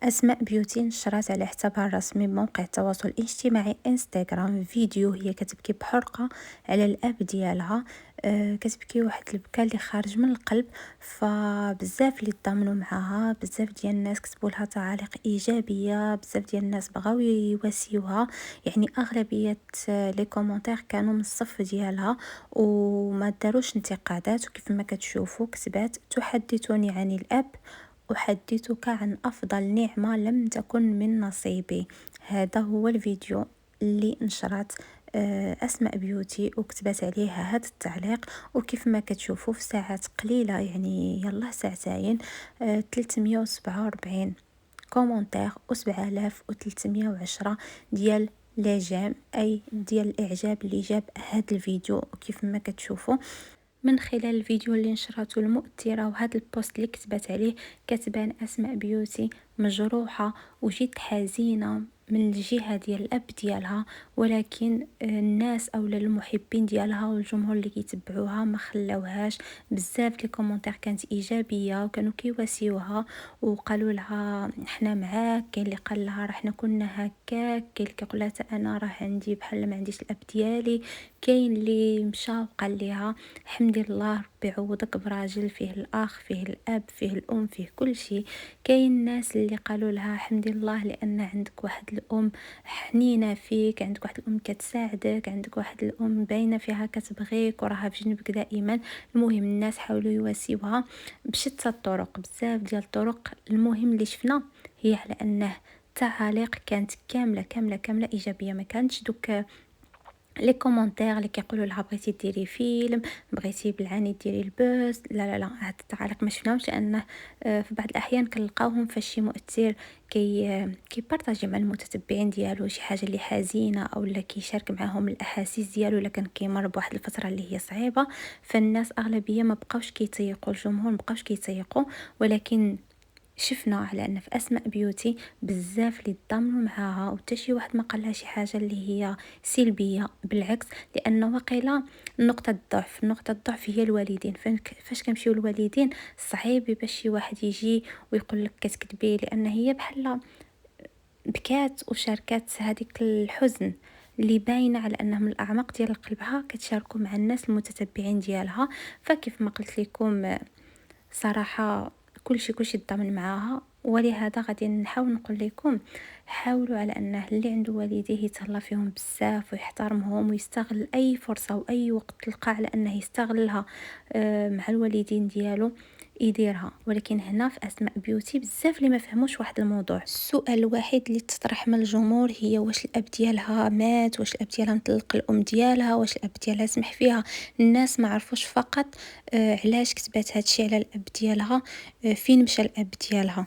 أسماء بيوتي نشرت على حسابها الرسمي بموقع التواصل الاجتماعي انستغرام فيديو هي كتبكي بحرقة على الأب ديالها. كتبكي واحد البكا اللي خارج من القلب، فبزاف اللي تضامنوا معاها، بزاف ديال الناس كتبوا لها تعاليق إيجابية، بزاف ديال الناس بغاو يواسيوها. يعني أغلبية لي كومونتير كانوا من الصف ديالها وما داروش انتقادات، وكيف ما كتشوفوا كتبات: تحدثني عن الأب، أحدثك عن أفضل نعمة لم تكن من نصيبي. هذا هو الفيديو اللي نشرت أسماء بيوتي وكتبت عليه هذا التعليق. وكيف ما كتشوفوا في ساعات قليلة، يعني يلا ساعتين، 347 كومنتير و 7310 ديال لي جيم، أي ديال الإعجاب اللي جاب هذا الفيديو. وكيف ما كتشوفوا من خلال الفيديو اللي نشرته المؤثرة وهذا البوست اللي كتبت عليه، كتبان أسماء بيوتي مجروحة وجد حزينة من الجهة ديال الأب ديالها، ولكن الناس أو المحبين ديالها والجمهور اللي كيتبعوها ما خلاوهاش. بزاف لي كومونتير كانت إيجابية وكانوا كيواسيوها وقالوا لها حنا معاك. كاين اللي قال لها راه حنا كنا هكاك، كاين اللي كيقول لها انا راه عندي بحال ما عنديش الأب ديالي، كاين اللي مشى وقال لها حمدي الله ربي يعوضك براجل فيه الاخ، فيه الاب، فيه الام، فيه كل شيء. كاين الناس اللي قالوا لها حمدي الله لان عندك واحد الام حنينه فيك، عندك واحد الام كتساعدك، عندك واحد الام باينه فيها كتبغيك وراها بجنبك دائما. المهم الناس حاولوا يواسيوها بشتى الطرق، بزاف ديال الطرق. المهم اللي شفنا هي على انه التعاليق كانت كامله كامله كامله ايجابيه، ما كانتش دوك لي كومونتير اللي كيقولوا لها بغيتي ديري فيلم، بغيتي بالعاني ديري البوست. لا هاد التعاليق ما شفناهمش، لانه في بعض الاحيان كنلقاوهم فاش شي مؤثر كيبارطاجي مع المتتبعين ديالو شي حاجه اللي حزينه، او لا كيشارك معاهم الاحاسيس ديالو الا كان كيمر بواحد الفتره اللي هي صعيبه. فالناس اغلبيه ما بقاوش كيتيقوا، الجمهور ما بقاوش كيتيقوا. ولكن شفنا على ان في اسماء بيوتي بزاف اللي تضامنوا معاها، وحتى شي واحد ما قال لها شي حاجه اللي هي سلبيه، بالعكس. لان واقيلا نقطه الضعف هي الوالدين. فاش كنمشيو الوالدين صعيب باش شي واحد يجي ويقول لك كتكذبي، لان هي بحال بكات وشاركات هذيك الحزن اللي باينه على انها من الاعماق ديال قلبها كتشاركوا مع الناس المتتبعين ديالها. فكيف ما قلت لكم صراحة كلشي تضامن معاها. ولهذا غادي نحاول نقول لكم حاولوا على انه اللي عنده والديه يتهلا فيهم بزاف ويحترمهم ويستغل اي فرصة واي وقت تلقى على انه يستغلها مع الوالدين ديالو يديرها. ولكن هنا في اسماء بيوتي بزاف اللي ما فهموش واحد الموضوع. السؤال الوحيد اللي تطرح من الجمهور هي: واش الاب ديالها مات؟ واش الاب ديالها مطلق الام ديالها؟ واش الاب ديالها سمح فيها؟ الناس ما عرفوش فقط علاش كتبات هادشي على الاب ديالها، فين مشى الاب ديالها.